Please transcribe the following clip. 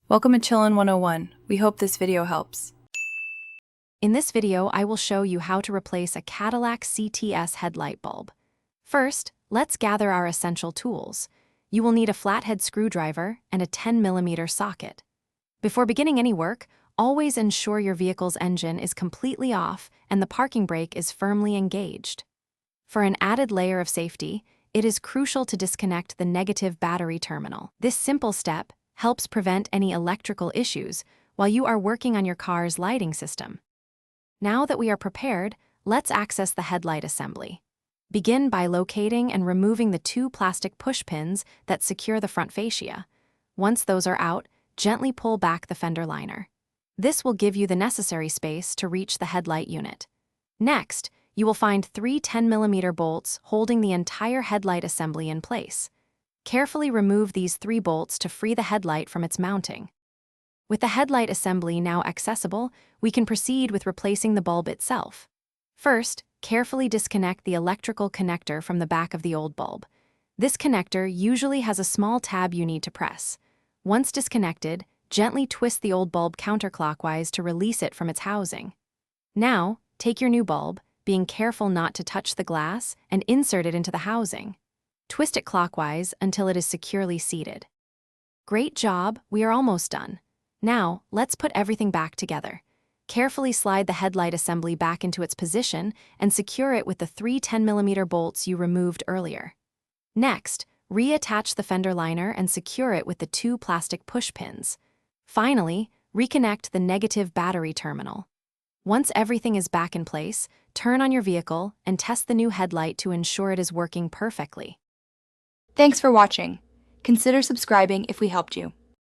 Welcome to Chillin' 101. We hope this video helps. In this video, I will show you how to replace a Cadillac CTS headlight bulb. First, let's gather our essential tools. You will need a flathead screwdriver and a 10mm socket. Before beginning any work, always ensure your vehicle's engine is completely off and the parking brake is firmly engaged. For an added layer of safety, it is crucial to disconnect the negative battery terminal. This simple step helps prevent any electrical issues while you are working on your car's lighting system. Now that we are prepared, let's access the headlight assembly. Begin by locating and removing the two plastic push pins that secure the front fascia. Once those are out, gently pull back the fender liner. This will give you the necessary space to reach the headlight unit. Next, you will find three 10mm bolts holding the entire headlight assembly in place. Carefully remove these 3 bolts to free the headlight from its mounting. With the headlight assembly now accessible, we can proceed with replacing the bulb itself. First, carefully disconnect the electrical connector from the back of the old bulb. This connector usually has a small tab you need to press. Once disconnected, gently twist the old bulb counterclockwise to release it from its housing. Now, take your new bulb, being careful not to touch the glass, and insert it into the housing. Twist it clockwise until it is securely seated. Great job, we are almost done. Now, let's put everything back together. Carefully slide the headlight assembly back into its position and secure it with the 3 10mm bolts you removed earlier. Next, reattach the fender liner and secure it with the 2 plastic push pins. Finally, reconnect the negative battery terminal. Once everything is back in place, turn on your vehicle and test the new headlight to ensure it is working perfectly. Thanks for watching. Consider subscribing if we helped you.